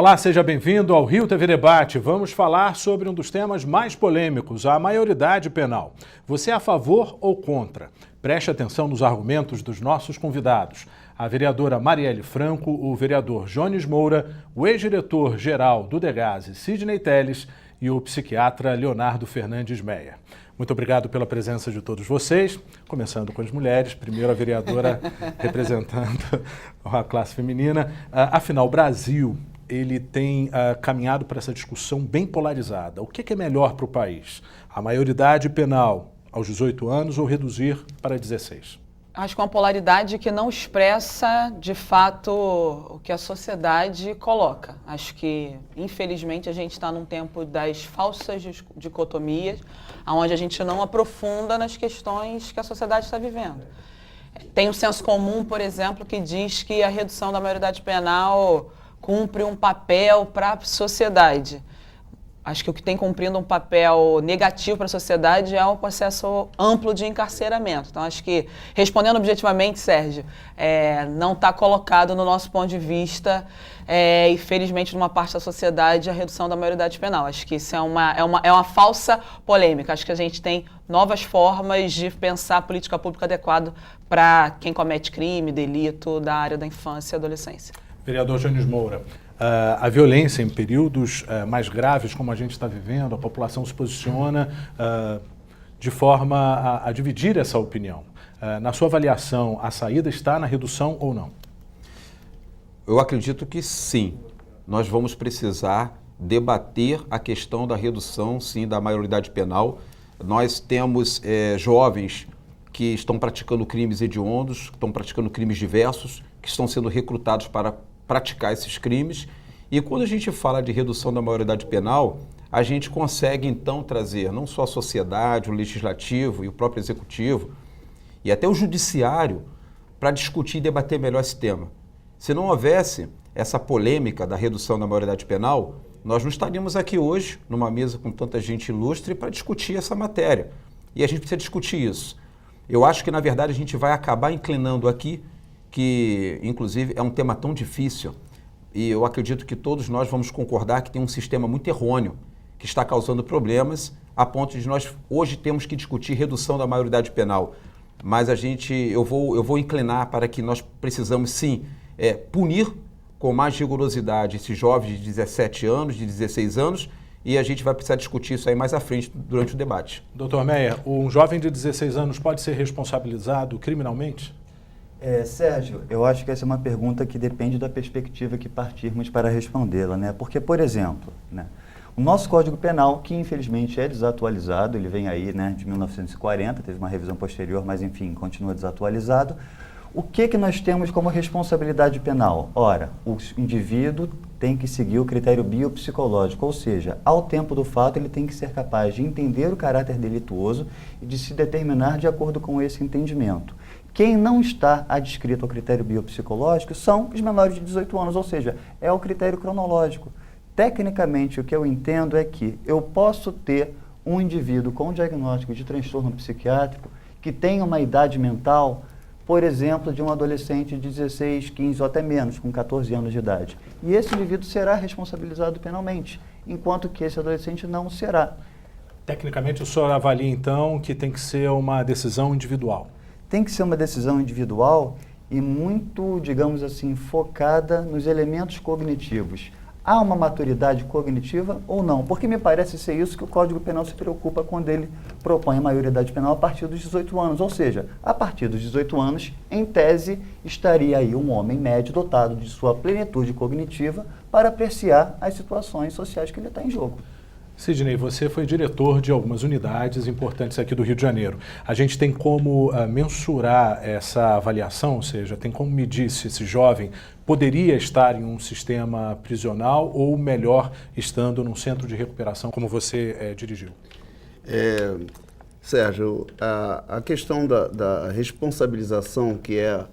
Olá, seja bem-vindo ao Rio TV Debate. Vamos falar sobre um dos temas mais polêmicos, a maioridade penal. Você é a favor ou contra? Preste atenção nos argumentos dos nossos convidados. A vereadora Marielle Franco, o vereador Jones Moura, o ex-diretor-geral do Degase, Sidney Telles, e o psiquiatra Leonardo Fernandes Meyer. Muito obrigado pela presença de todos vocês, começando com as mulheres, primeiro a vereadora representando a classe feminina. Afinal, o Brasil, ele tem caminhado para essa discussão bem polarizada. O que é melhor para o país? A maioridade penal aos 18 anos ou reduzir para 16? Acho que uma polaridade que não expressa, de fato, o que a sociedade coloca. Acho que, infelizmente, a gente está num tempo das falsas dicotomias, onde a gente não aprofunda nas questões que a sociedade está vivendo. Tem um senso comum, por exemplo, que diz que a redução da maioridade penal cumpre um papel para a sociedade. Acho que o que tem cumprindo um papel negativo para a sociedade é um processo amplo de encarceramento. Então, acho que, respondendo objetivamente, Sérgio, não está colocado no nosso ponto de vista, infelizmente, numa parte da sociedade, a redução da maioridade penal. Acho que isso é uma falsa polêmica. Acho que a gente tem novas formas de pensar a política pública adequada para quem comete crime, delito da área da infância e adolescência. Vereador Jones Moura, a violência em períodos mais graves, como a gente está vivendo, a população se posiciona de forma a dividir essa opinião. Na sua avaliação, a saída está na redução ou não? Eu acredito que sim. Nós vamos precisar debater a questão da redução, sim, da maioridade penal. Nós temos jovens que estão praticando crimes hediondos, que estão praticando crimes diversos, que estão sendo recrutados para praticar esses crimes, e quando a gente fala de redução da maioridade penal, a gente consegue então trazer não só a sociedade, o legislativo e o próprio executivo, e até o judiciário, para discutir e debater melhor esse tema. Se não houvesse essa polêmica da redução da maioridade penal, nós não estaríamos aqui hoje, numa mesa com tanta gente ilustre, para discutir essa matéria. E a gente precisa discutir isso. Eu acho que, na verdade, a gente vai acabar inclinando aqui, que, inclusive, é um tema tão difícil, e eu acredito que todos nós vamos concordar que tem um sistema muito errôneo, que está causando problemas, a ponto de nós hoje temos que discutir redução da maioridade penal. Mas eu vou inclinar para que nós precisamos, sim, punir com mais rigorosidade esses jovens de 17 anos, de 16 anos, e a gente vai precisar discutir isso aí mais à frente durante o debate. Doutor Meyer, um jovem de 16 anos pode ser responsabilizado criminalmente? Sérgio, eu acho que essa é uma pergunta que depende da perspectiva que partirmos para respondê-la, né? Porque, por exemplo, né, o nosso Código Penal, que infelizmente é desatualizado, ele vem aí, né, de 1940, teve uma revisão posterior, mas enfim, continua desatualizado. O que nós temos como responsabilidade penal? Ora, o indivíduo tem que seguir o critério biopsicológico, ou seja, ao tempo do fato ele tem que ser capaz de entender o caráter delituoso e de se determinar de acordo com esse entendimento. Quem não está adscrito ao critério biopsicológico são os menores de 18 anos, ou seja, é o critério cronológico. Tecnicamente, o que eu entendo é que eu posso ter um indivíduo com diagnóstico de transtorno psiquiátrico que tenha uma idade mental, por exemplo, de um adolescente de 16, 15 ou até menos, com 14 anos de idade. E esse indivíduo será responsabilizado penalmente, enquanto que esse adolescente não será. Tecnicamente, o senhor avalia, então, que tem que ser uma decisão individual? Tem que ser uma decisão individual e muito, digamos assim, focada nos elementos cognitivos. Há uma maturidade cognitiva ou não? Porque me parece ser isso que o Código Penal se preocupa quando ele propõe a maioridade penal a partir dos 18 anos. Ou seja, a partir dos 18 anos, em tese, estaria aí um homem médio dotado de sua plenitude cognitiva para apreciar as situações sociais que ele está em jogo. Sidney, você foi diretor de algumas unidades importantes aqui do Rio de Janeiro. A gente tem como mensurar essa avaliação, ou seja, tem como medir se esse jovem poderia estar em um sistema prisional ou melhor estando num centro de recuperação como você dirigiu? Sérgio, a questão da responsabilização, que é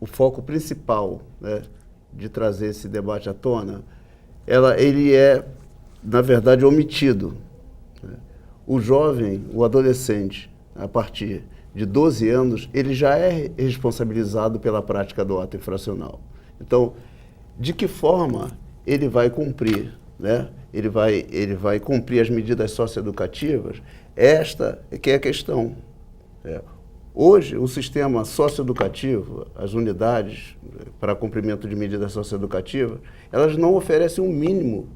o foco principal, né, de trazer esse debate à tona, ele é, na verdade, omitido. O jovem, o adolescente, a partir de 12 anos, ele já é responsabilizado pela prática do ato infracional. Então, de que forma ele vai cumprir, né? Ele vai cumprir as medidas socioeducativas. Esta é que é a questão. Hoje, o sistema socioeducativo, as unidades para cumprimento de medidas socioeducativas, elas não oferecem um mínimo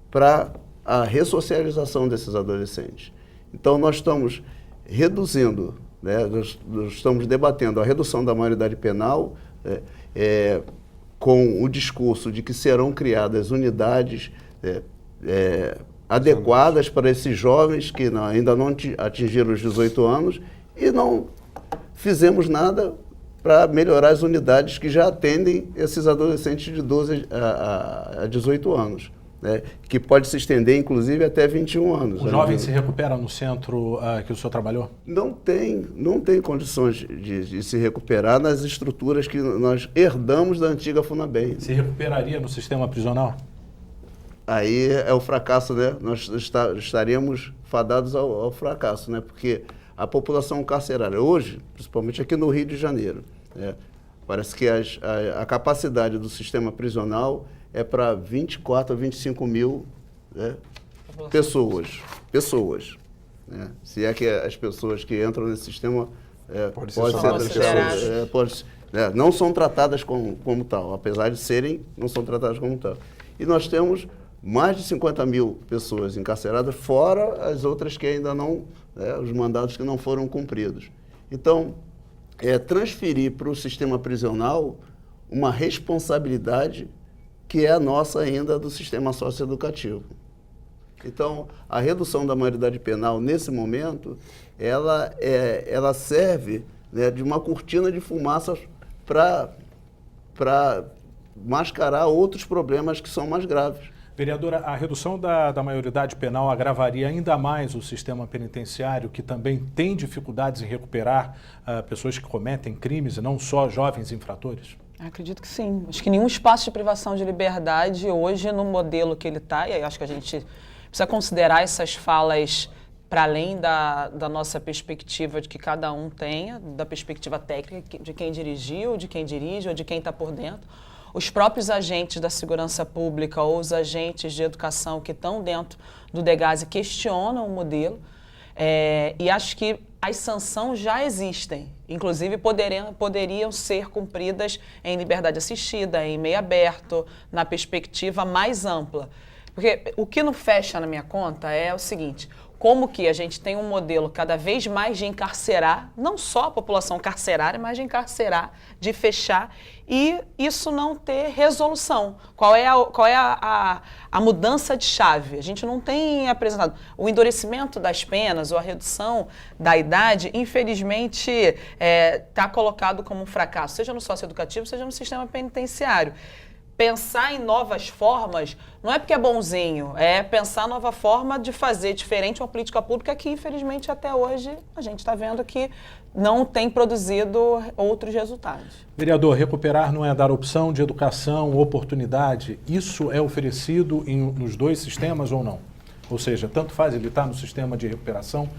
para a ressocialização desses adolescentes. Então, nós estamos reduzindo, né, nós estamos debatendo a redução da maioridade penal com o discurso de que serão criadas unidades adequadas para esses jovens que ainda não atingiram os 18 anos, e não fizemos nada para melhorar as unidades que já atendem esses adolescentes de 12 a 18 anos, né? Que pode se estender, inclusive, até 21 anos. O jovem se recupera no centro que o senhor trabalhou? Não tem condições de se recuperar nas estruturas que nós herdamos da antiga FUNABEM. Se recuperaria no sistema prisional? Aí é o fracasso, né? Nós estaríamos fadados ao fracasso, né? Porque a população carcerária hoje, principalmente aqui no Rio de Janeiro, parece que a capacidade do sistema prisional é para 24 a 25 mil, né, pessoas, né? Se é que as pessoas que entram nesse sistema não são tratadas como tal, apesar de serem, não são tratadas como tal. E nós temos mais de 50 mil pessoas encarceradas, fora as outras que ainda não, os mandados que não foram cumpridos. Então, transferir para o sistema prisional uma responsabilidade que é a nossa ainda do sistema socioeducativo. Então, a redução da maioridade penal, nesse momento, ela serve, né, de uma cortina de fumaça para mascarar outros problemas que são mais graves. Vereadora, a redução da maioridade penal agravaria ainda mais o sistema penitenciário, que também tem dificuldades em recuperar pessoas que cometem crimes e não só jovens infratores? Acredito que sim. Acho que nenhum espaço de privação de liberdade hoje, no modelo que ele está, e aí acho que a gente precisa considerar essas falas para além da nossa perspectiva de que cada um tenha, da perspectiva técnica de quem dirigiu, de quem dirige ou de quem está por dentro. Os próprios agentes da segurança pública ou os agentes de educação que estão dentro do DEGASE questionam o modelo, e acho que as sanções já existem, inclusive poderiam ser cumpridas em liberdade assistida, em meio aberto, na perspectiva mais ampla. Porque o que não fecha na minha conta é o seguinte: como que a gente tem um modelo cada vez mais de encarcerar, não só a população carcerária, mas de encarcerar, de fechar, e isso não ter resolução. Qual é a mudança de chave? A gente não tem apresentado. O endurecimento das penas ou a redução da idade, infelizmente, está colocado como um fracasso, seja no socioeducativo, seja no sistema penitenciário. Pensar em novas formas não é porque é bonzinho, é pensar nova forma de fazer diferente uma política pública que, infelizmente, até hoje a gente está vendo que não tem produzido outros resultados. Vereador, recuperar não é dar opção de educação, oportunidade. Isso é oferecido nos dois sistemas ou não? Ou seja, tanto faz ele estar no sistema de recuperação,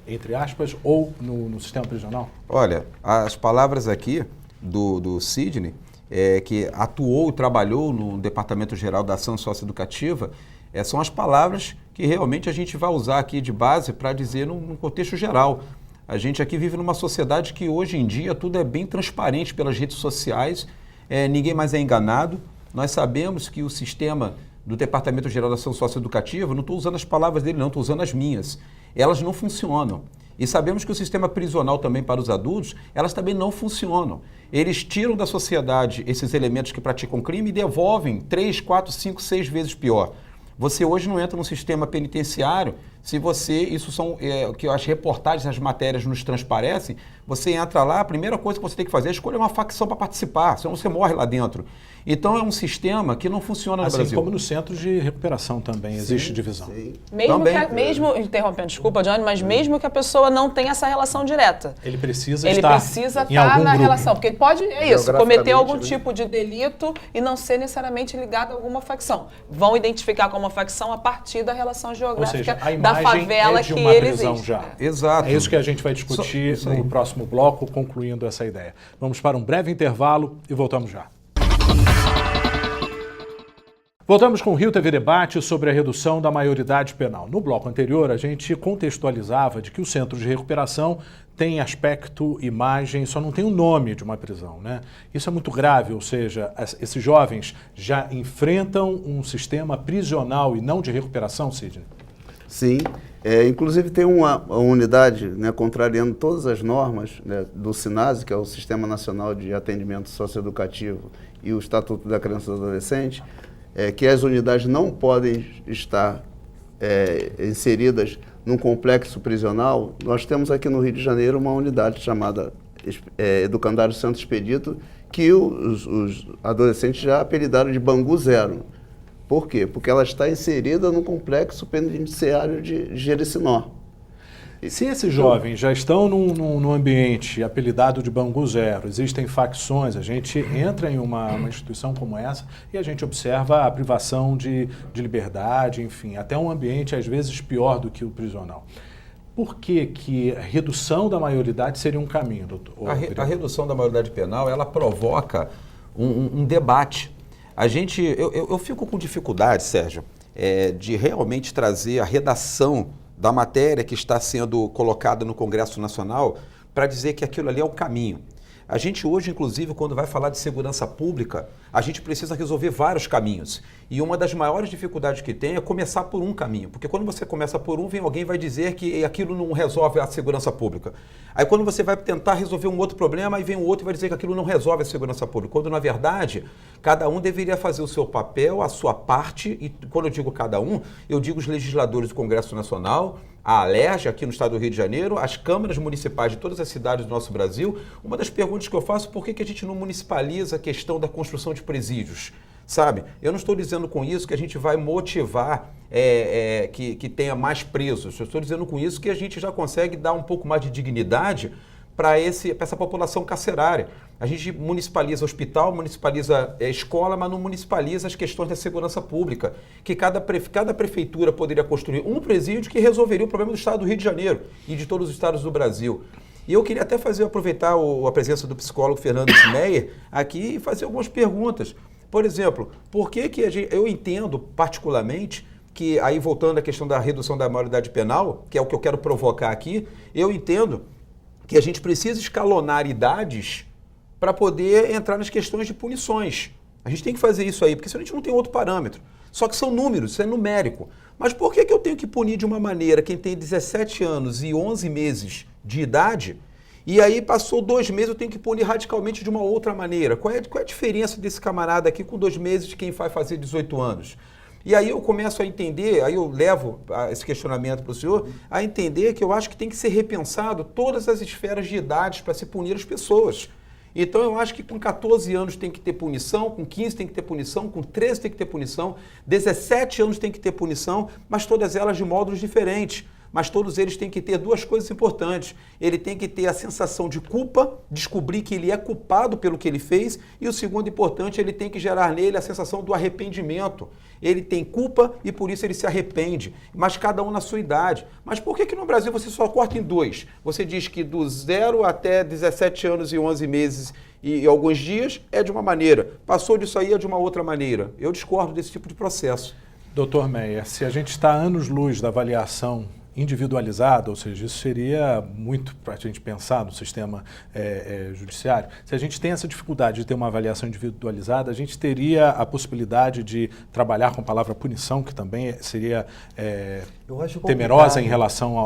entre aspas, ou no sistema prisional? Olha, as palavras aqui do Sidney, que atuou e trabalhou no Departamento Geral da Ação Socioeducativa, são as palavras que realmente a gente vai usar aqui de base para dizer num contexto geral. A gente aqui vive numa sociedade que hoje em dia tudo é bem transparente pelas redes sociais, ninguém mais é enganado. Nós sabemos que o sistema do Departamento Geral da Ação Socioeducativa, não estou usando as palavras dele não, estou usando as minhas, elas não funcionam. E sabemos que o sistema prisional também para os adultos, elas também não funcionam. Eles tiram da sociedade esses elementos que praticam crime e devolvem 3, 4, 5, 6 vezes pior. Você hoje não entra no sistema penitenciário se você, isso são que as reportagens, as matérias nos transparecem, você entra lá, a primeira coisa que você tem que fazer é escolher uma facção para participar, senão você morre lá dentro. Então é um sistema que não funciona no Brasil. Assim como nos centros de recuperação também existe divisão. Sim. Mesmo interrompendo, desculpa, Johnny, mas mesmo que a pessoa não tenha essa relação direta. Ele precisa estar na relação, porque ele pode, cometer algum tipo de delito e não ser necessariamente ligado a alguma facção. Vão identificar como uma facção a partir da relação geográfica da favela que ele existe. Exato. É isso que a gente vai discutir no próximo bloco, concluindo essa ideia. Vamos para um breve intervalo e voltamos já. Voltamos com o Rio TV Debate sobre a redução da maioridade penal. No bloco anterior, a gente contextualizava de que o centro de recuperação tem aspecto, imagem, só não tem o nome de uma prisão, né? Isso é muito grave, ou seja, esses jovens já enfrentam um sistema prisional e não de recuperação, Sidney? Sim, inclusive tem uma unidade, né, contrariando todas as normas, né, do SINASE, que é o Sistema Nacional de Atendimento Socioeducativo, e o Estatuto da Criança e do Adolescente, que as unidades não podem estar inseridas num complexo prisional. Nós temos aqui no Rio de Janeiro uma unidade chamada Educandário Santo Expedito, que os adolescentes já apelidaram de Bangu Zero. Por quê? Porque ela está inserida no complexo penitenciário de Jericinó. Se esses jovens já estão num ambiente apelidado de Bangu Zero, existem facções, a gente entra em uma instituição como essa e a gente observa a privação de liberdade, enfim, até um ambiente às vezes pior do que o prisional. Por que a redução da maioridade seria um caminho, doutor? A redução da maioridade penal, ela provoca um debate. Eu fico com dificuldade, Sérgio, de realmente trazer a redação da matéria que está sendo colocada no Congresso Nacional para dizer que aquilo ali é o caminho. A gente hoje, inclusive, quando vai falar de segurança pública, a gente precisa resolver vários caminhos. E uma das maiores dificuldades que tem é começar por um caminho. Porque quando você começa por um, vem alguém vai dizer que aquilo não resolve a segurança pública. Aí quando você vai tentar resolver um outro problema, aí vem um outro e vai dizer que aquilo não resolve a segurança pública. Quando, na verdade, cada um deveria fazer o seu papel, a sua parte. E quando eu digo cada um, eu digo os legisladores do Congresso Nacional, a Alerj, aqui no estado do Rio de Janeiro, as câmaras municipais de todas as cidades do nosso Brasil. Uma das perguntas que eu faço, por que a gente não municipaliza a questão da construção de presídios? Sabe? Eu não estou dizendo com isso que a gente vai motivar que tenha mais presos. Eu estou dizendo com isso que a gente já consegue dar um pouco mais de dignidade para essa população carcerária. A gente municipaliza hospital, municipaliza escola, mas não municipaliza as questões da segurança pública. Que cada prefeitura poderia construir um presídio que resolveria o problema do estado do Rio de Janeiro e de todos os estados do Brasil. E eu queria até aproveitar a presença do psicólogo Fernando Schmeyer aqui e fazer algumas perguntas. Por exemplo, por que eu entendo particularmente que, aí voltando à questão da redução da maioridade penal, que é o que eu quero provocar aqui, eu entendo que a gente precisa escalonar idades para poder entrar nas questões de punições. A gente tem que fazer isso aí, porque senão a gente não tem outro parâmetro. Só que são números, isso é numérico. Mas por que eu tenho que punir de uma maneira quem tem 17 anos e 11 meses de idade, e aí passou 2 meses eu tenho que punir radicalmente de uma outra maneira? Qual é a diferença desse camarada aqui com 2 meses de quem vai fazer 18 anos? E aí eu começo a entender, aí eu levo esse questionamento para o senhor, a entender que eu acho que tem que ser repensado todas as esferas de idades para se punir as pessoas. Então eu acho que com 14 anos tem que ter punição, com 15 tem que ter punição, com 13 tem que ter punição, 17 anos tem que ter punição, mas todas elas de módulos diferentes. Mas todos eles têm que ter 2 coisas importantes. Ele tem que ter a sensação de culpa, descobrir que ele é culpado pelo que ele fez, e o segundo importante, ele tem que gerar nele a sensação do arrependimento. Ele tem culpa e por isso ele se arrepende, mas cada um na sua idade. Mas por que no Brasil você só corta em 2? Você diz que do 0 até 17 anos e 11 meses e alguns dias é de uma maneira, passou disso aí é de uma outra maneira. Eu discordo desse tipo de processo. Doutor Meyer, se a gente está a anos-luz da avaliação individualizada, ou seja, isso seria muito para a gente pensar no sistema judiciário. Se a gente tem essa dificuldade de ter uma avaliação individualizada, a gente teria a possibilidade de trabalhar com a palavra punição, que também seria temerosa em relação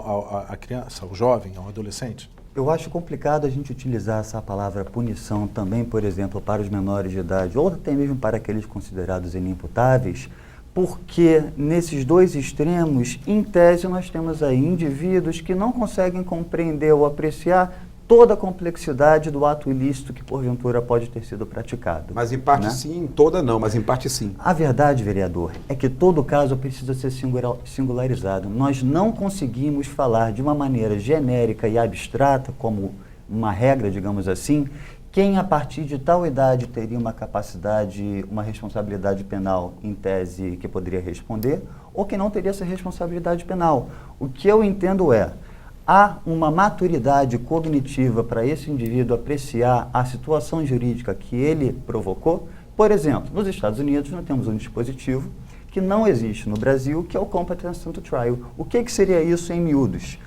à criança, ao jovem, ao adolescente? Eu acho complicado a gente utilizar essa palavra punição também, por exemplo, para os menores de idade, ou até mesmo para aqueles considerados inimputáveis, porque nesses 2 extremos, em tese, nós temos aí indivíduos que não conseguem compreender ou apreciar toda a complexidade do ato ilícito que, porventura, pode ter sido praticado. Mas em parte, né? Sim, toda não, mas em parte sim. A verdade, vereador, é que todo caso precisa ser singularizado. Nós não conseguimos falar de uma maneira genérica e abstrata, como uma regra, digamos assim, quem a partir de tal idade teria uma capacidade, uma responsabilidade penal em tese que poderia responder, ou que não teria essa responsabilidade penal. O que eu entendo há uma maturidade cognitiva para esse indivíduo apreciar a situação jurídica que ele provocou, Por exemplo, nos Estados Unidos nós temos um dispositivo que não existe no Brasil, que é o Competence to Trial. O que seria isso em miúdos?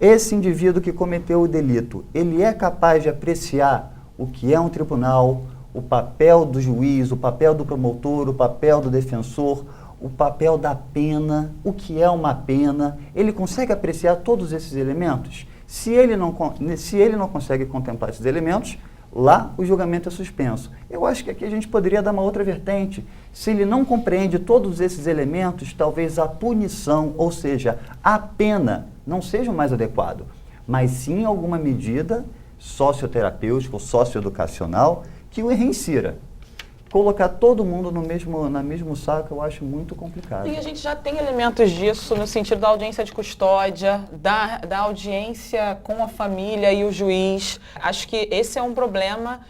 Esse indivíduo que cometeu o delito, ele é capaz de apreciar o que é um tribunal, o papel do juiz, o papel do promotor, o papel do defensor, o papel da pena, o que é uma pena. Ele consegue apreciar todos esses elementos? Se ele não consegue contemplar esses elementos, lá o julgamento é suspenso. Eu acho que aqui a gente poderia dar uma outra vertente. Se ele não compreende todos esses elementos, talvez a punição, ou seja, a pena, não seja o mais adequado, mas sim alguma medida socioterapêutica ou socioeducacional que o reinsira. Colocar todo mundo no mesmo saco eu acho muito complicado. E a gente já tem elementos disso no sentido da audiência de custódia, da audiência com a família e o juiz. Acho que esse é um problema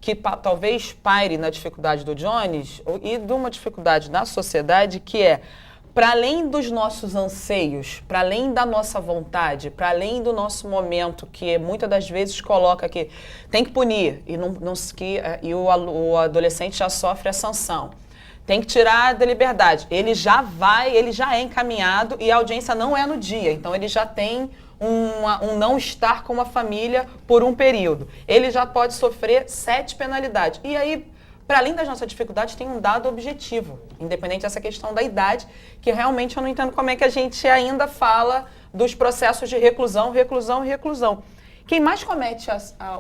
que talvez paire na dificuldade do Jones e de uma dificuldade na sociedade, que é, para além dos nossos anseios, para além da nossa vontade, para além do nosso momento, que muitas das vezes coloca que tem que punir e o adolescente já sofre a sanção, tem que tirar da liberdade, ele já é encaminhado e a audiência não é no dia, então ele já tem um não estar com a família por um período. Ele já pode sofrer 7 penalidades. E aí, para além das nossas dificuldades, tem um dado objetivo, independente dessa questão da idade, que realmente eu não entendo como é que a gente ainda fala dos processos de reclusão. Quem mais comete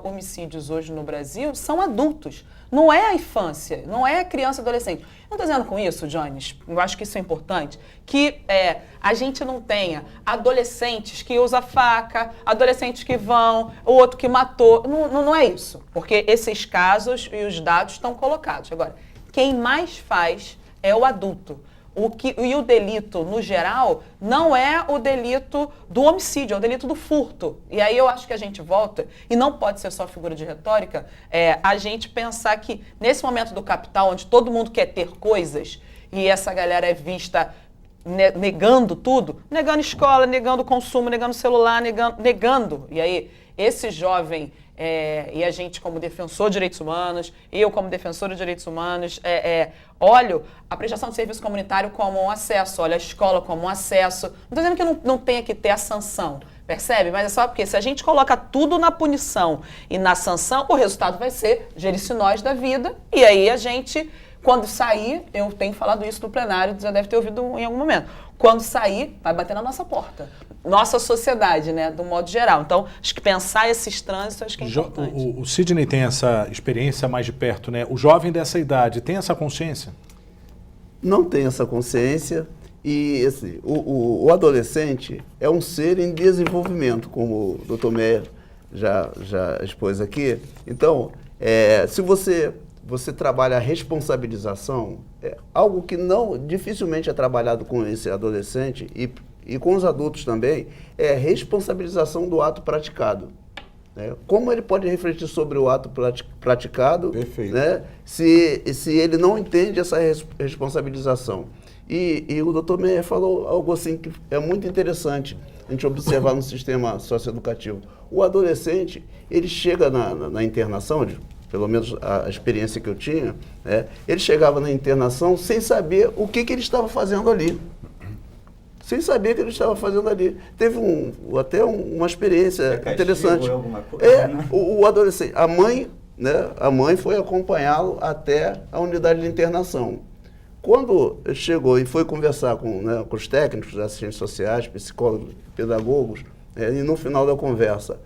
homicídios hoje no Brasil são adultos, não é a infância, não é a criança e adolescente. Não estou dizendo com isso, Jones, eu acho que isso é importante, que a gente não tenha adolescentes que usam faca, adolescentes que vão, o outro que matou, não é isso, porque esses casos e os dados estão colocados. Agora, quem mais faz é o adulto. E o delito, no geral, não é o delito do homicídio, é o delito do furto. E aí eu acho que a gente volta, e não pode ser só figura de retórica, a gente pensar que nesse momento do capital, onde todo mundo quer ter coisas, e essa galera é vista negando tudo, negando escola, negando consumo, negando celular, negando. E aí, esse jovem... e a gente como defensor de direitos humanos, eu como defensora de direitos humanos, olho a prestação de serviço comunitário como um acesso, olho a escola como um acesso. Não estou dizendo que não tenha que ter a sanção, percebe? Mas é só porque se a gente coloca tudo na punição e na sanção, o resultado vai ser gericinóis da vida, e aí a gente... Quando sair, eu tenho falado isso no plenário, já deve ter ouvido em algum momento. Quando sair, vai bater na nossa porta. Nossa sociedade, né, do modo geral. Então, acho que pensar esses trânsitos, acho que é importante. O Sidney tem essa experiência mais de perto, né? O jovem dessa idade tem essa consciência? Não tem essa consciência e assim, o adolescente é um ser em desenvolvimento, como o Dr. Meyer já expôs aqui. Então, se você trabalha a responsabilização, algo que dificilmente é trabalhado com esse adolescente e com os adultos também, é a responsabilização do ato praticado. Né? Como ele pode refletir sobre o ato praticado, né? se ele não entende essa responsabilização. E o Dr. Meyer falou algo assim que é muito interessante a gente observar no sistema socioeducativo. O adolescente, ele chega na internação, pelo menos a experiência que eu tinha, ele chegava na internação sem saber o que ele estava fazendo ali. Sem saber o que ele estava fazendo ali. Teve até uma experiência interessante. O adolescente, a mãe foi acompanhá-lo até a unidade de internação. Quando ele chegou e foi conversar com os técnicos, assistentes sociais, psicólogos, pedagogos, e no final da conversa,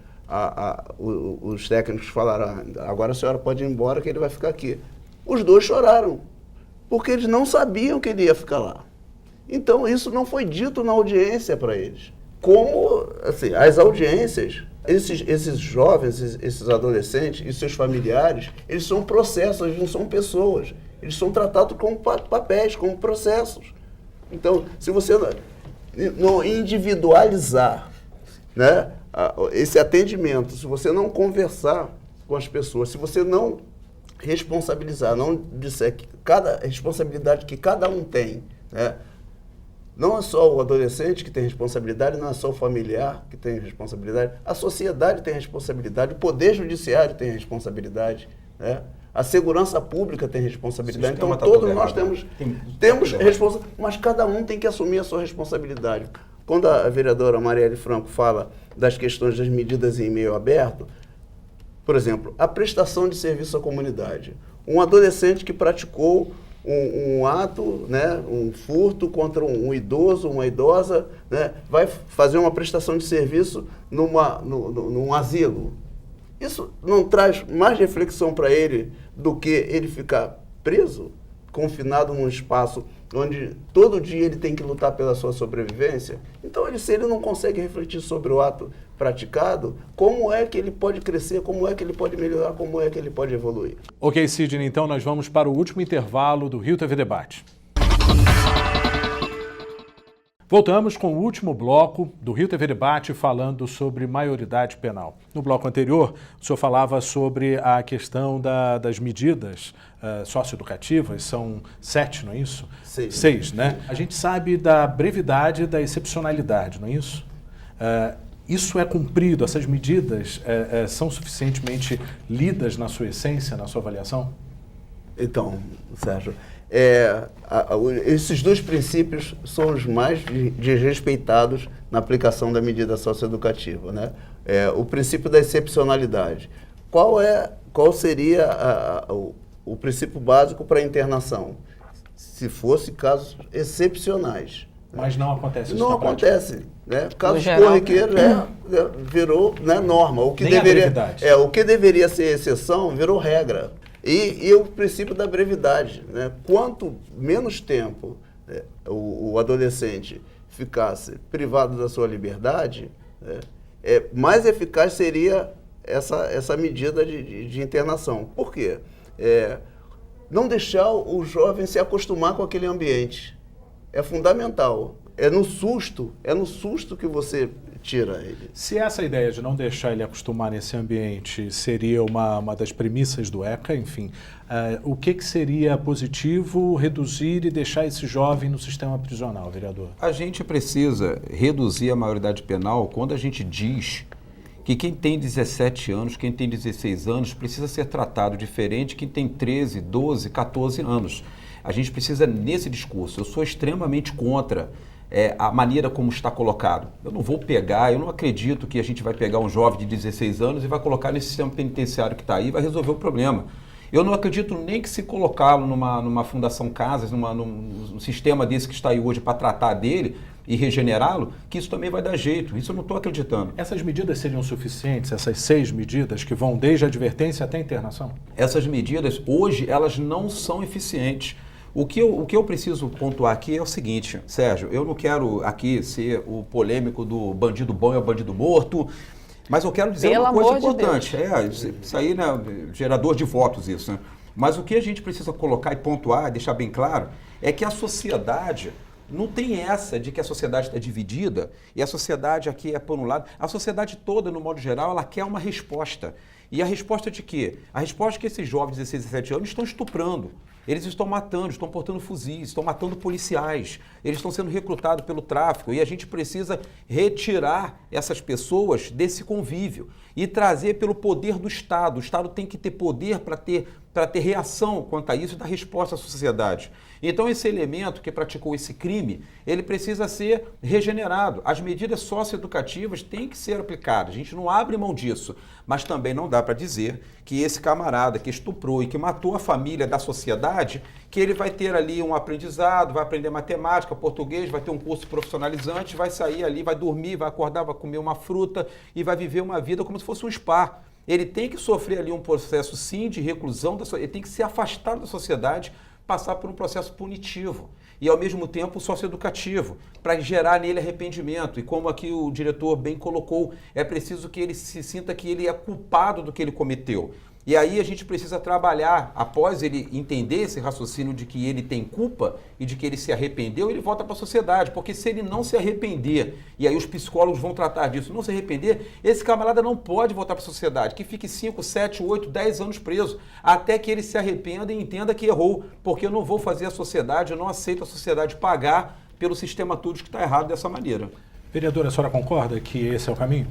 os técnicos falaram, agora a senhora pode ir embora que ele vai ficar aqui. Os dois choraram, porque eles não sabiam que ele ia ficar lá. Então isso não foi dito na audiência para eles. Como, assim, as audiências, esses jovens, esses adolescentes e seus familiares, eles são processos, eles não são pessoas. Eles são tratados como papéis, como processos. Então, se você não individualizar, né, esse atendimento, se você não conversar com as pessoas, se você não responsabilizar, não disser que cada responsabilidade que cada um tem, né, não é só o adolescente que tem responsabilidade, não é só o familiar que tem responsabilidade, a sociedade tem responsabilidade, o poder judiciário tem responsabilidade, né? A segurança pública tem responsabilidade. Sistema Então, tá todos todo nós errado. temos responsabilidade, mas cada um tem que assumir a sua responsabilidade. Quando a vereadora Marielle Franco fala das questões das medidas em meio aberto, por exemplo, a prestação de serviço à comunidade. Um adolescente que praticou um ato, né, um furto contra um idoso, uma idosa, né, vai fazer uma prestação de serviço num asilo. Isso não traz mais reflexão para ele do que ele ficar preso, confinado num espaço onde todo dia ele tem que lutar pela sua sobrevivência? Então, se ele não consegue refletir sobre o ato praticado, como é que ele pode crescer, como é que ele pode melhorar, como é que ele pode evoluir? Ok, Sidney, então nós vamos para o último intervalo do Rio TV Debate. Voltamos com o último bloco do Rio TV Debate falando sobre maioridade penal. No bloco anterior, o senhor falava sobre a questão das medidas socioeducativas, são 7, não é isso? 6. 6, né? A gente sabe da brevidade e da excepcionalidade, não é isso? Isso é cumprido, essas medidas são suficientemente lidas na sua essência, na sua avaliação? Então, Sérgio, esses dois princípios são os mais desrespeitados na aplicação da medida socioeducativa, né? O princípio da excepcionalidade. Qual seria o princípio básico para a internação? Se fosse casos excepcionais. Mas não acontece isso Não na prática. acontece, né? Casos geral, corriqueiros virou, né, norma. O que Nem a deveria brevidade. o que deveria ser exceção virou regra. E o princípio da brevidade, né? Quanto menos tempo o adolescente ficasse privado da sua liberdade, né, mais eficaz seria essa medida de internação. Por quê? Não deixar o jovem se acostumar com aquele ambiente. É fundamental. É no susto que você tira ele. Se essa ideia de não deixar ele acostumar nesse ambiente seria uma das premissas do ECA, enfim, o que seria positivo reduzir e deixar esse jovem no sistema prisional, vereador? A gente precisa reduzir a maioridade penal quando a gente diz que quem tem 17 anos, quem tem 16 anos, precisa ser tratado diferente de quem tem 13, 12, 14 anos. A gente precisa, nesse discurso, eu sou extremamente contra a maneira como está colocado. Eu não acredito que a gente vai pegar um jovem de 16 anos e vai colocar nesse sistema penitenciário que está aí e vai resolver o problema. Eu não acredito nem que se colocá-lo numa Fundação Casas, num sistema desse que está aí hoje para tratar dele e regenerá-lo, que isso também vai dar jeito. Isso eu não estou acreditando. Essas medidas seriam suficientes, essas 6 medidas que vão desde a advertência até a internação? Essas medidas, hoje, elas não são eficientes. O que eu preciso pontuar aqui é o seguinte, Sérgio, eu não quero aqui ser o polêmico do bandido bom é o bandido morto, mas eu quero dizer uma coisa importante. Isso aí, né, gerador de votos isso, né? Mas o que a gente precisa colocar e pontuar, deixar bem claro, é que a sociedade não tem essa de que a sociedade está dividida e a sociedade aqui é por um lado. A sociedade toda, no modo geral, ela quer uma resposta. E a resposta de quê? A resposta é que esses jovens de 16, 17 anos estão estuprando. Eles estão matando, estão portando fuzis, estão matando policiais, eles estão sendo recrutados pelo tráfico e a gente precisa retirar essas pessoas desse convívio e trazer pelo poder do Estado. O Estado tem que ter poder para ter reação quanto a isso e dar resposta à sociedade. Então esse elemento que praticou esse crime, ele precisa ser regenerado. As medidas socioeducativas têm que ser aplicadas, a gente não abre mão disso, mas também não dá para dizer que esse camarada que estuprou e que matou a família da sociedade, que ele vai ter ali um aprendizado, vai aprender matemática, português, vai ter um curso profissionalizante, vai sair ali, vai dormir, vai acordar, vai comer uma fruta e vai viver uma vida como se fosse um spa. Ele tem que sofrer ali um processo, sim, de reclusão, ele tem que ser afastado da sociedade, passar por um processo punitivo e, ao mesmo tempo, socioeducativo, para gerar nele arrependimento. E como aqui o diretor bem colocou, é preciso que ele se sinta que ele é culpado do que ele cometeu. E aí a gente precisa trabalhar, após ele entender esse raciocínio de que ele tem culpa e de que ele se arrependeu, ele volta para a sociedade, porque se ele não se arrepender, e aí os psicólogos vão tratar disso, não se arrepender, esse camarada não pode voltar para a sociedade, que fique 5, 7, 8, 10 anos preso, até que ele se arrependa e entenda que errou, porque eu não vou fazer a sociedade, eu não aceito a sociedade pagar pelo sistema tudo que está errado dessa maneira. Vereadora, a senhora concorda que esse é o caminho?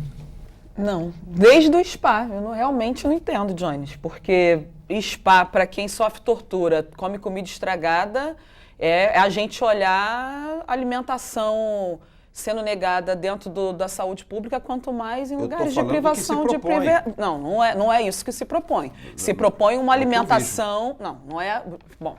Não, desde o spa, realmente não entendo, Jones, porque spa, para quem sofre tortura, come comida estragada, é a gente olhar a alimentação sendo negada dentro da saúde pública, quanto mais em lugares de privação de privacidade. Não é isso que se propõe. Se propõe uma alimentação... Não é... Bom,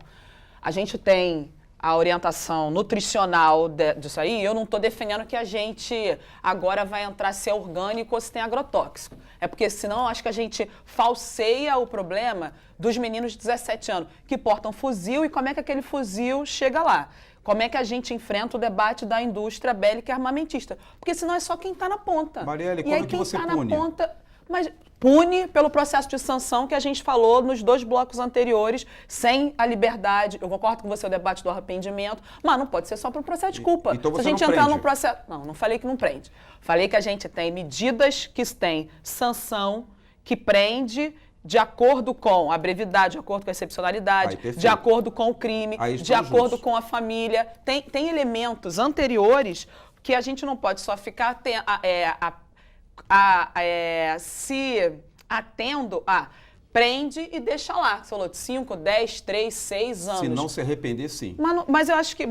a gente tem a orientação nutricional disso aí, eu não estou defendendo que a gente agora vai entrar se é orgânico ou se tem agrotóxico. É porque senão acho que a gente falseia o problema dos meninos de 17 anos que portam fuzil e como é que aquele fuzil chega lá. Como é que a gente enfrenta o debate da indústria bélica e armamentista? Porque senão é só quem está na ponta. Marielle, e aí como que você tá pune? Na ponta, mas pune pelo processo de sanção que a gente falou nos 2 blocos anteriores, sem a liberdade. Eu concordo com você o debate do arrependimento, mas não pode ser só para o processo de culpa. Então você se a gente não entrar prende. num processo... Não falei que não prende. Falei que a gente tem medidas que têm sanção, que prende de acordo com a brevidade, de acordo com a excepcionalidade, de acordo com o crime, de acordo com a família. Tem elementos anteriores que a gente não pode só ficar se atendo a prende e deixa lá. Você falou de 5, 10, 3, 6 anos. Se não se arrepender, sim. Mas eu acho que,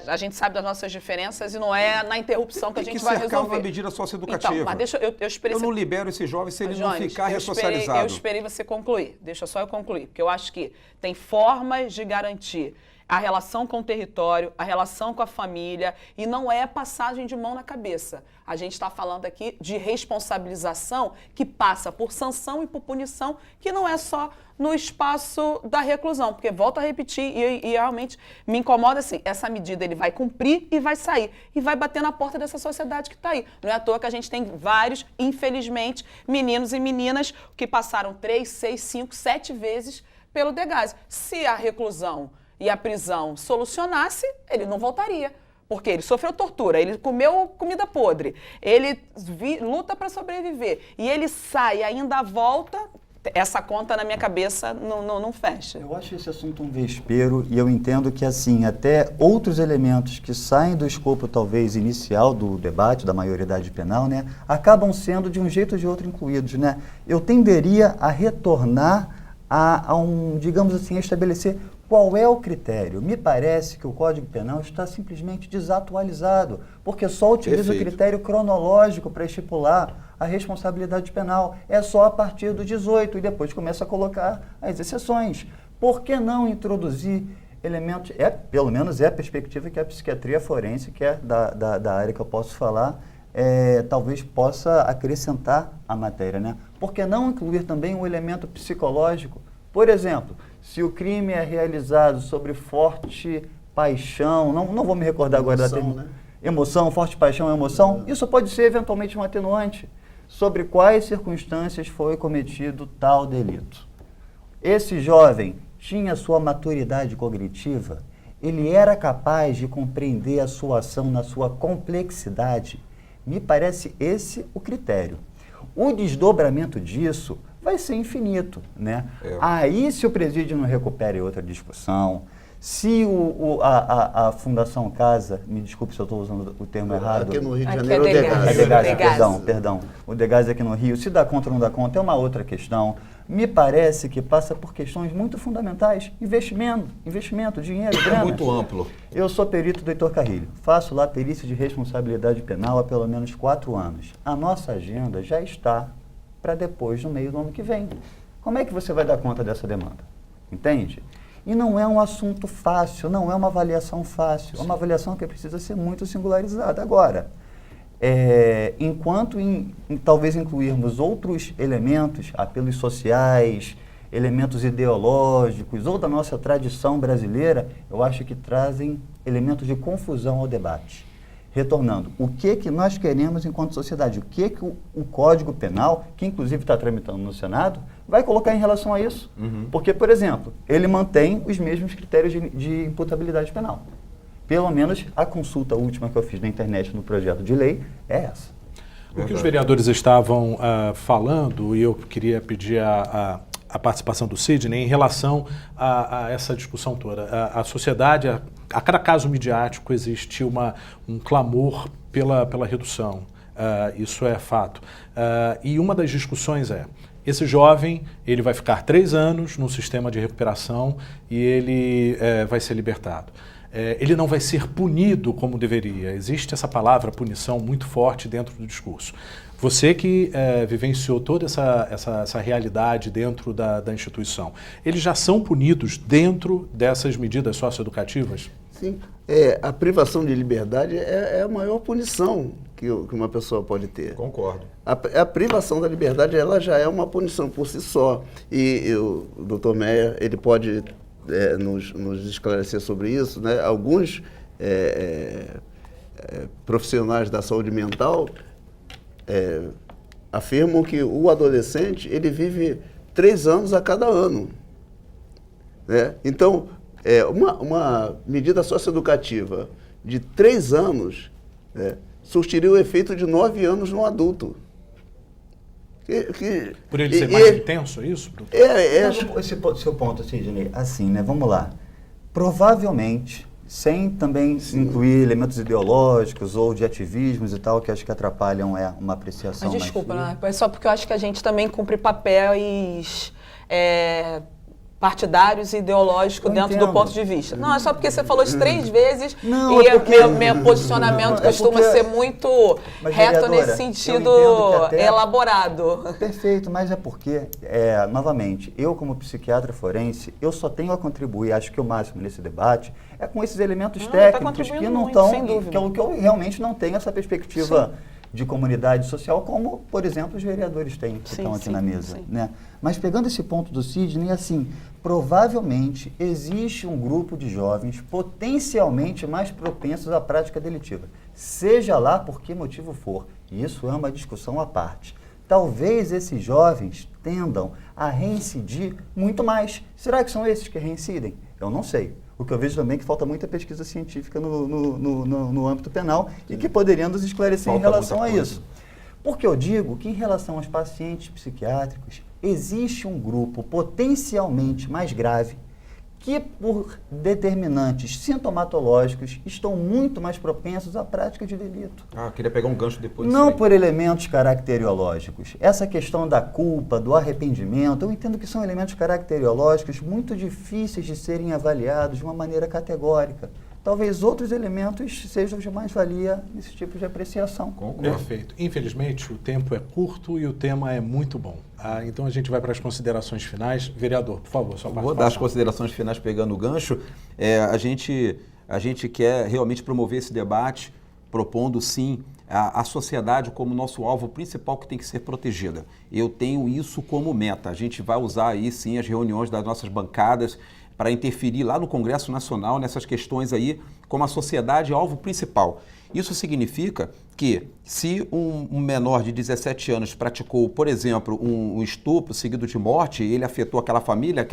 a gente sabe das nossas diferenças e não é na interrupção que a gente vai resolver. Uma medida socioeducativa. Então, mas deixa eu esperei. Eu não libero esse jovem se ele não ficar ressocializado. Eu esperei você concluir. Deixa só eu concluir, porque eu acho que tem formas de garantir a relação com o território, a relação com a família, e não é passagem de mão na cabeça. A gente está falando aqui de responsabilização que passa por sanção e por punição, que não é só no espaço da reclusão, porque, volto a repetir, e realmente me incomoda assim, essa medida ele vai cumprir e vai sair, e vai bater na porta dessa sociedade que está aí. Não é à toa que a gente tem vários, infelizmente, meninos e meninas que passaram 3, 6, 5, 7 vezes pelo Degase. Se a reclusão e a prisão solucionasse, ele não voltaria. Porque ele sofreu tortura, ele comeu comida podre, ele luta para sobreviver. E ele sai e ainda volta, essa conta na minha cabeça não fecha. Eu acho esse assunto um vespeiro e eu entendo que, assim, até outros elementos que saem do escopo, talvez, inicial do debate da maioridade penal, né, acabam sendo, de um jeito ou de outro, incluídos, né? Eu tenderia a retornar digamos assim, a estabelecer qual é o critério. Me parece que o Código Penal está simplesmente desatualizado, porque só utiliza o critério cronológico para estipular a responsabilidade penal. É só a partir do 18 e depois começa a colocar as exceções. Por que não introduzir elementos... Pelo menos é a perspectiva que a psiquiatria forense, que é da área que eu posso falar, talvez possa acrescentar à matéria, né? Por que não incluir também um elemento psicológico? Por exemplo, se o crime é realizado sobre forte paixão, não vou me recordar agora da termo, né? Emoção, forte paixão, emoção, isso pode ser eventualmente um atenuante. Sobre quais circunstâncias foi cometido tal delito? Esse jovem tinha sua maturidade cognitiva, ele era capaz de compreender a sua ação na sua complexidade. Me parece esse o critério. O desdobramento disso vai ser infinito, né? Aí, se o presídio não recupera, é outra discussão. Se a Fundação Casa, me desculpe se eu estou usando o termo errado. Aqui no Rio de Aqui Janeiro é o Degase. Perdão. O Degase aqui no Rio, se dá conta ou não dá conta, é uma outra questão. Me parece que passa por questões muito fundamentais. Investimento, dinheiro, grana. Muito amplo. Eu sou perito do Heitor Carrilho. Faço lá perícia de responsabilidade penal há pelo menos 4 anos. A nossa agenda já está para depois, no meio do ano que vem. Como é que você vai dar conta dessa demanda? Entende? E não é um assunto fácil, não é uma avaliação fácil. É uma avaliação que precisa ser muito singularizada. Agora, enquanto talvez incluirmos outros elementos, apelos sociais, elementos ideológicos ou da nossa tradição brasileira, eu acho que trazem elementos de confusão ao debate. Retornando, o que nós queremos enquanto sociedade? O que o Código Penal, que inclusive está tramitando no Senado, vai colocar em relação a isso? Porque, por exemplo, ele mantém os mesmos critérios de imputabilidade penal. Pelo menos a consulta última que eu fiz na internet no projeto de lei é essa. O que os vereadores estavam falando, e eu queria pedir a participação do Sidney em relação a essa discussão toda. A sociedade, a cada caso midiático, existe um clamor pela redução. Isso é fato. E uma das discussões é, esse jovem, ele vai ficar 3 anos no sistema de recuperação e ele vai ser libertado. Ele não vai ser punido como deveria. Existe essa palavra punição muito forte dentro do discurso. Você que vivenciou toda essa realidade dentro da instituição, eles já são punidos dentro dessas medidas socioeducativas? Sim. A privação de liberdade é a maior punição que uma pessoa pode ter. Concordo. A privação da liberdade, ela já é uma punição por si só. E o Dr. Meyer, ele pode nos esclarecer sobre isso, né? Alguns profissionais da saúde mental afirmam que o adolescente, ele vive 3 anos a cada ano, né? Então, uma medida socioeducativa de 3 anos surtiria o efeito de 9 anos no adulto. Por ele ser mais intenso, é isso? Esse seu ponto, Sidney, assim, né? Vamos lá. Provavelmente, sem também incluir elementos ideológicos ou de ativismos e tal, que acho que atrapalham uma apreciação. Mas desculpa, né? É só porque eu acho que a gente também cumpre papéis partidários e ideológicos dentro do ponto de vista. Não, é só porque você falou isso 3 vezes meu posicionamento costuma ser muito reto nesse sentido elaborado. Perfeito, mas é porque, novamente, eu como psiquiatra forense, eu só tenho a contribuir, acho que o máximo nesse debate, com esses elementos técnicos que não estão, que eu realmente não tenho essa perspectiva de comunidade social, como, por exemplo, os vereadores têm, que estão aqui na mesa. Né? Mas pegando esse ponto do Sidney, assim, provavelmente existe um grupo de jovens potencialmente mais propensos à prática delitiva, seja lá por que motivo for. Isso é uma discussão à parte. Talvez esses jovens tendam a reincidir muito mais. Será que são esses que reincidem? Eu não sei. O que eu vejo também é que falta muita pesquisa científica no âmbito penal e que poderiam nos esclarecer em relação a isso. Porque eu digo que em relação aos pacientes psiquiátricos, existe um grupo potencialmente mais grave que, por determinantes sintomatológicos, estão muito mais propensos à prática de delito. Queria pegar um gancho depois. Não por elementos caracteriológicos. Essa questão da culpa, do arrependimento, eu entendo que são elementos caracteriológicos muito difíceis de serem avaliados de uma maneira categórica. Talvez outros elementos sejam de mais-valia nesse tipo de apreciação. Perfeito. Infelizmente, o tempo é curto e o tema é muito bom. Então a gente vai para as considerações finais. Vereador, por favor, sua participação. Vou dar as considerações finais pegando o gancho. A gente quer realmente promover esse debate, propondo sim a sociedade como nosso alvo principal que tem que ser protegida. Eu tenho isso como meta. A gente vai usar aí sim as reuniões das nossas bancadas para interferir lá no Congresso Nacional nessas questões aí como a sociedade alvo principal. Isso significa que se um menor de 17 anos praticou, por exemplo, um estupro seguido de morte, ele afetou aquela família,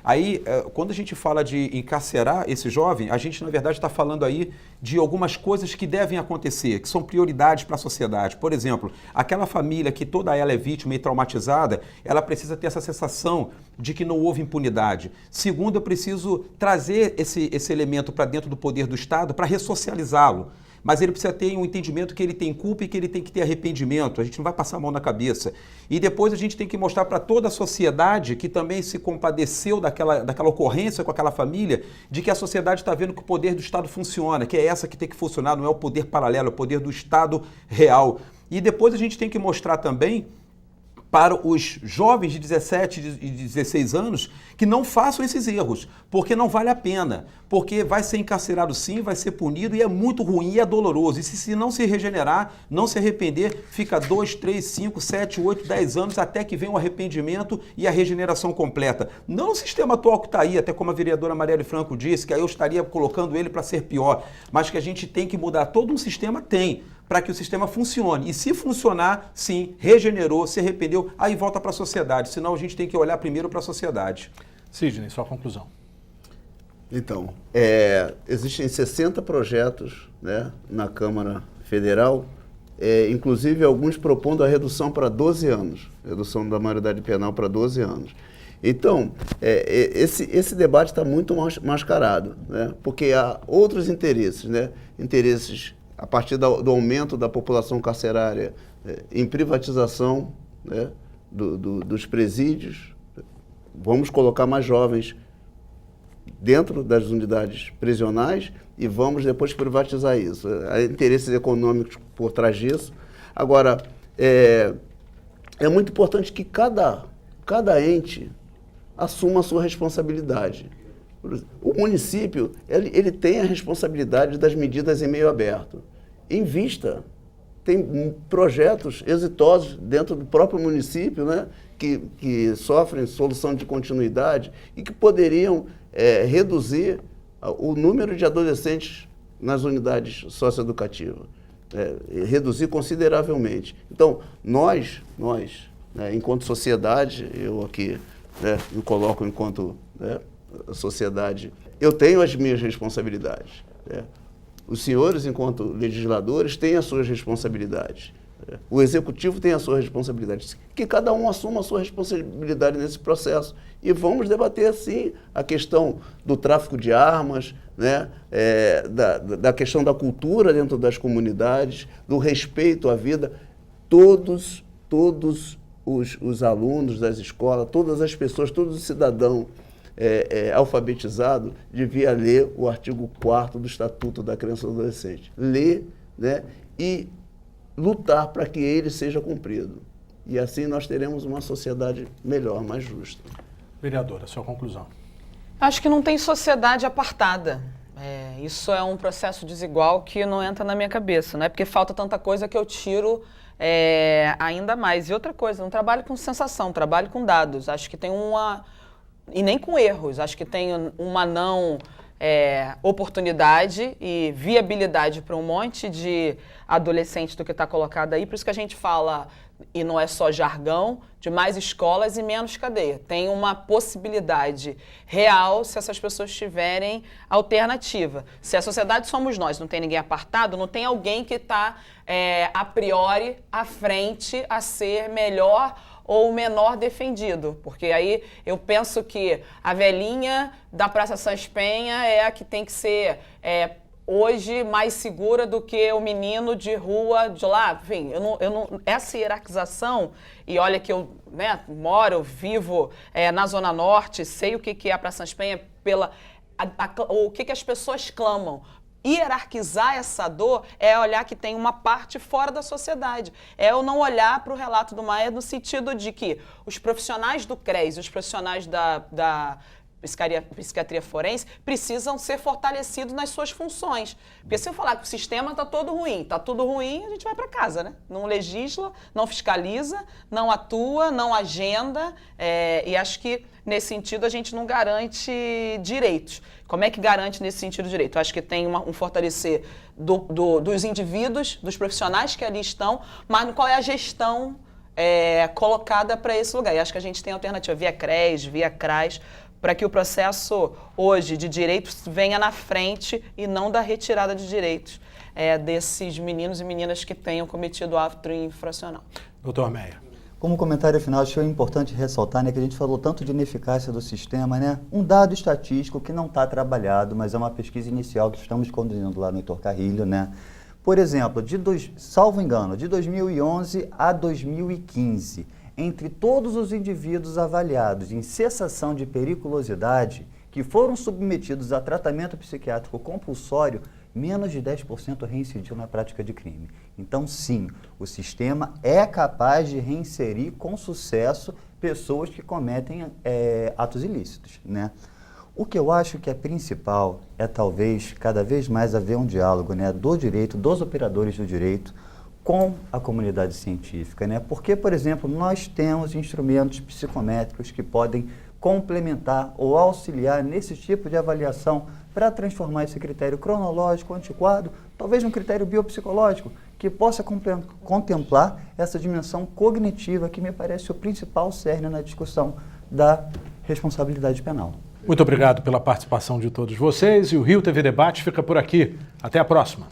aí quando a gente fala de encarcerar esse jovem, a gente na verdade está falando aí de algumas coisas que devem acontecer, que são prioridades para a sociedade. Por exemplo, aquela família que toda ela é vítima e traumatizada, ela precisa ter essa sensação de que não houve impunidade. Segundo, eu preciso trazer esse elemento para dentro do poder do Estado para ressocializá-lo. Mas ele precisa ter um entendimento que ele tem culpa e que ele tem que ter arrependimento. A gente não vai passar a mão na cabeça. E depois a gente tem que mostrar para toda a sociedade que também se compadeceu daquela ocorrência com aquela família, de que a sociedade está vendo que o poder do Estado funciona, que é essa que tem que funcionar, não é o poder paralelo, é o poder do Estado real. E depois a gente tem que mostrar também para os jovens de 17 e 16 anos que não façam esses erros, porque não vale a pena, porque vai ser encarcerado sim, vai ser punido e é muito ruim e é doloroso. E se não se regenerar, não se arrepender, fica 2, 3, 5, 7, 8, 10 anos até que venha o arrependimento e a regeneração completa. Não o sistema atual que está aí, até como a vereadora Marielle Franco disse, que aí eu estaria colocando ele para ser pior, mas que a gente tem que mudar todo um sistema, para que o sistema funcione. E se funcionar, sim, regenerou, se arrependeu, aí volta para a sociedade. Senão a gente tem que olhar primeiro para a sociedade. Sidney, sua conclusão. Então, existem 60 projetos, né, na Câmara Federal, inclusive alguns propondo a redução para 12 anos, redução da maioridade penal para 12 anos. Então, esse debate está muito mascarado, né, porque há outros interesses, né, interesses a partir do aumento da população carcerária, em privatização, né, dos presídios, vamos colocar mais jovens dentro das unidades prisionais e vamos depois privatizar isso. Há interesses econômicos por trás disso. Agora, é muito importante que cada ente assuma a sua responsabilidade. O município, ele tem a responsabilidade das medidas em meio aberto. Invista. Tem projetos exitosos dentro do próprio município, né, que sofrem solução de continuidade e que poderiam reduzir o número de adolescentes nas unidades socioeducativas. Reduzir consideravelmente. Então, nós né, enquanto sociedade, eu aqui me coloco enquanto sociedade, eu tenho as minhas responsabilidades. Os senhores, enquanto legisladores, têm as suas responsabilidades. O executivo tem a sua responsabilidade. Que cada um assuma a sua responsabilidade nesse processo. E vamos debater, sim, a questão do tráfico de armas, né? Da questão da cultura dentro das comunidades, do respeito à vida. Todos os alunos das escolas, todas as pessoas, todo cidadão alfabetizado devia ler o artigo 4º do Estatuto da Criança e do Adolescente. Ler, né, e lutar para que ele seja cumprido. E assim nós teremos uma sociedade melhor, mais justa. Vereadora, sua conclusão. Acho que não tem sociedade apartada. Isso é um processo desigual que não entra na minha cabeça, né? Porque falta tanta coisa que eu tiro ainda mais. E outra coisa, não trabalho com sensação, trabalho com dados. Acho que tem e nem com erros, acho que tem uma não oportunidade e viabilidade para um monte de adolescentes do que está colocado aí. Por isso que a gente fala, e não é só jargão, de mais escolas e menos cadeia. Tem uma possibilidade real se essas pessoas tiverem alternativa. Se a sociedade somos nós, não tem ninguém apartado, não tem alguém que está a priori à frente a ser melhor ou menor defendido, porque aí eu penso que a velhinha da Praça Sans Penha é a que tem que ser hoje mais segura do que o menino de rua de lá. Enfim, essa hierarquização, e olha que eu moro, vivo na Zona Norte, sei o que é a Praça Sans Penha, o que as pessoas clamam. Hierarquizar essa dor é olhar que tem uma parte fora da sociedade. É eu não olhar para o relato do Maia no sentido de que os profissionais do CRES, os profissionais da psiquiatria forense, precisam ser fortalecidos nas suas funções. Porque se eu falar que o sistema está todo ruim, a gente vai para casa, né? Não legisla, não fiscaliza, não atua, não agenda, e acho que nesse sentido a gente não garante direitos. Como é que garante nesse sentido direito? Eu acho que tem um fortalecer dos indivíduos, dos profissionais que ali estão, mas qual é a gestão colocada para esse lugar? E acho que a gente tem alternativa via CRES, via CRAS, para que o processo hoje de direitos venha na frente e não da retirada de direitos desses meninos e meninas que tenham cometido ato infracional. Doutor Meia. Como comentário final, acho importante ressaltar, né, que a gente falou tanto de ineficácia do sistema, né? Um dado estatístico que não está trabalhado, mas é uma pesquisa inicial que estamos conduzindo lá no Heitor Carrilho, né? Por exemplo, salvo engano, de 2011 a 2015, entre todos os indivíduos avaliados em cessação de periculosidade que foram submetidos a tratamento psiquiátrico compulsório, menos de 10% reincidiu na prática de crime. Então, sim, o sistema é capaz de reinserir com sucesso pessoas que cometem atos ilícitos, né? O que eu acho que é principal é, talvez, cada vez mais haver um diálogo, né, do direito, dos operadores do direito, com a comunidade científica, né? Porque, por exemplo, nós temos instrumentos psicométricos que podem complementar ou auxiliar nesse tipo de avaliação para transformar esse critério cronológico antiquado, talvez num critério biopsicológico, que possa contemplar essa dimensão cognitiva que me parece o principal cerne na discussão da responsabilidade penal. Muito obrigado pela participação de todos vocês e o Rio TV Debate fica por aqui. Até a próxima.